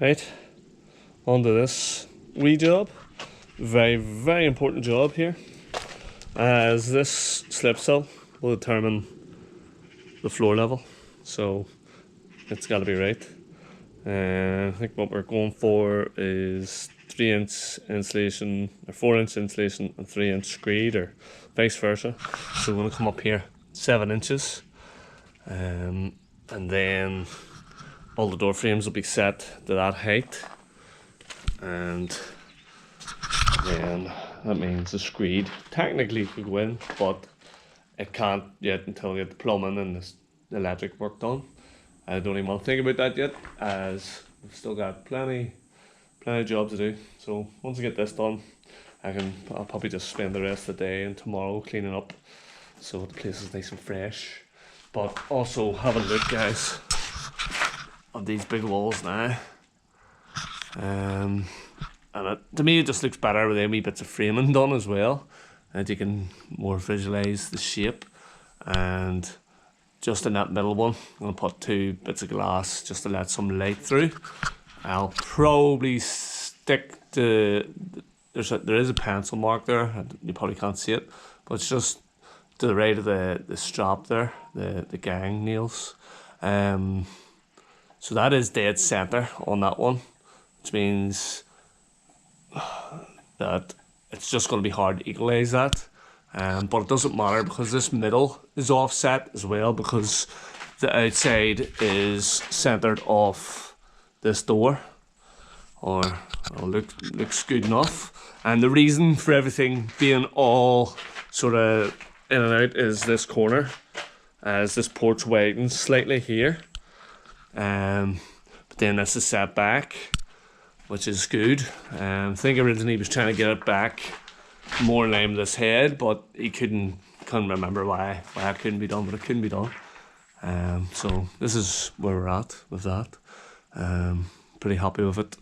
Right, on to this wee job. Very, very important job here, as this slip sill will determine the floor level, so it's got to be right. I think what we're going for is 3-inch insulation, or 4-inch insulation and 3-inch screed, or vice versa. So we're going to come up here 7 inches, and then all the door frames will be set to that height, and then that means the screed technically could go in, but it can't yet until we get the plumbing and the electric work done. I don't even want to think about that yet, as we've still got plenty of jobs to do. So once I get this done, I'll probably just spend the rest of the day and tomorrow cleaning up, so the place is nice and fresh. But also have a look, guys, of these big walls now. And to me it just looks better with any bits of framing done as well, and you can more visualize the shape. And just in that middle one, I'm going to put 2 bits of glass just to let some light through. I'll probably stick to, there is a pencil mark there, and you probably can't see it, but it's just to the right of the strap there, the gang nails. So that is dead center on that one, which means that it's just going to be hard to equalize that. But it doesn't matter, because this middle is offset as well, because the outside is centered off this door, or looks good enough. And the reason for everything being all sort of in and out is this corner, as this porch widens slightly here. But then this is set back, which is good. I think originally he was trying to get it back more in line with his head, but he couldn't remember why it couldn't be done, but it couldn't be done. So this is where we're at with that. Pretty happy with it.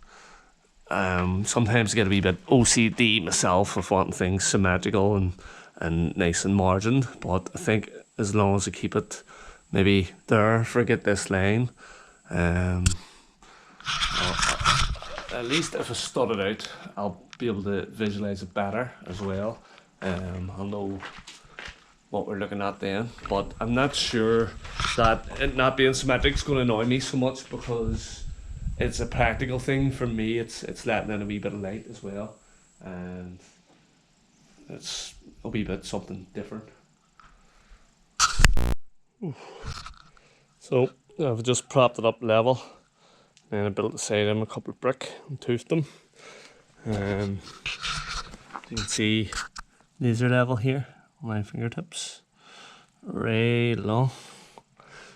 Sometimes I get a wee bit OCD myself with wanting things symmetrical and nice and margined, but I think as long as I keep it maybe there, forget this line, at least if I stud it out, I'll be able to visualize it better as well. I'll know what we're looking at then, but I'm not sure that it not being symmetric is going to annoy me so much, because it's a practical thing for me. It's letting in a wee bit of light as well, and it's a wee bit something different. So I've just propped it up level, and I built the side of them a couple of brick and toothed them. You can see laser level here on my fingertips, right long.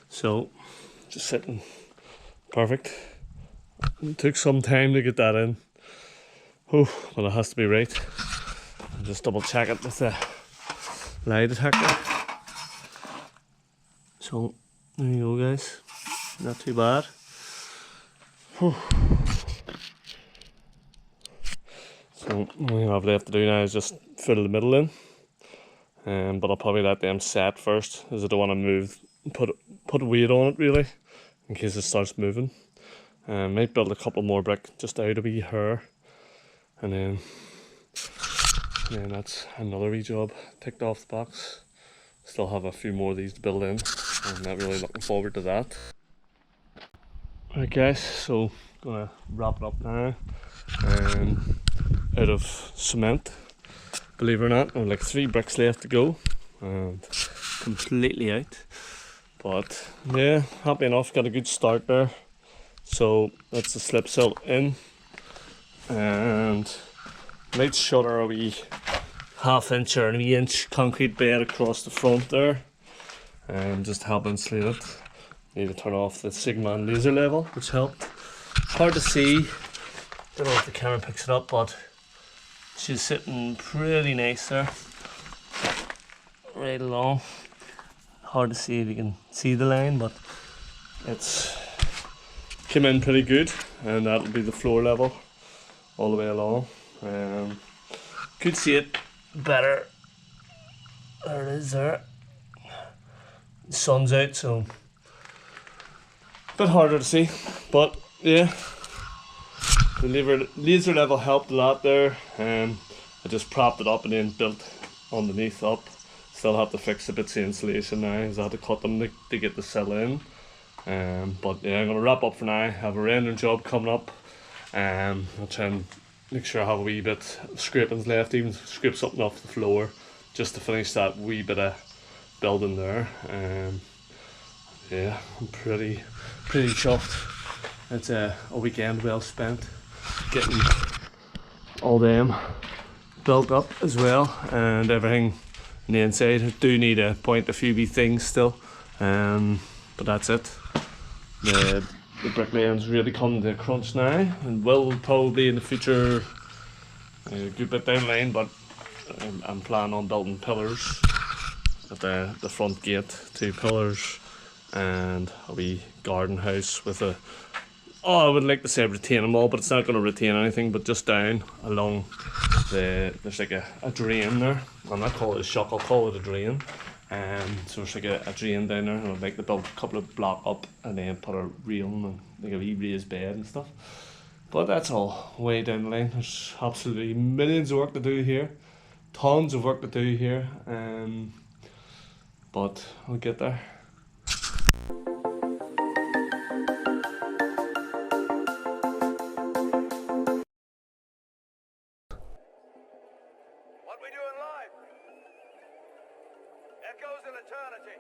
So just sitting perfect. It took some time to get that in. Oh, well, it has to be right. I'll just double check it with the lie detector. So there you go, guys. Not too bad. Whew. So all I have left to do now is just fill the middle in, but I'll probably let them set first, as I don't want to move, put weight on it really, in case it starts moving. Might build a couple more brick just out a wee hair, and then that's another wee job ticked off the box. Still have a few more of these to build in. I'm not really looking forward to that. Right, guys, so gonna wrap it up now. Out of cement, believe it or not, I have like 3 bricks left to go, and completely out. But yeah, happy enough, got a good start there. So that's the slip sill in, and might shutter a wee half-inch or an inch concrete bed across the front there, and just help insulate it. Need to turn off the Sigma laser level, which helped. Hard to see, don't know if the camera picks it up, but she's sitting pretty nice there, right along. Hard to see if you can see the line, but it's came in pretty good, and that'll be the floor level all the way along. Could see it better. There it is there. The sun's out, so a bit harder to see, but yeah, the laser level helped a lot there. I just propped it up and then built underneath up. Still have to fix the bits of insulation now, as I had to cut them to get the sill in. But yeah, I'm gonna wrap up for now. I have a rendering job coming up. I'll try and make sure I have a wee bit of scrapings left, even scrape something off the floor, just to finish that wee bit of building there. Yeah, I'm pretty chuffed. It's a weekend well spent getting all them built up as well, and everything on the inside. I do need to point a few wee things still, but that's it. The bricklaying's really come to a crunch now, and will probably in the future a good bit down the line, but I'm planning on building pillars at the front gate, 2 pillars, and a wee garden house with a, I would like to say retaining wall, but it's not going to retain anything, but just down along there's like a drain there. I'm not call it a shock, I'll call it a drain. So there's like a drain down there, and I'd like to build a couple of block up and then put a railing and like a wee raised bed and stuff. But that's all way down the line. There's absolutely millions of work to do here, tons of work to do here, but I'll get there. What we doing live? Echoes in eternity.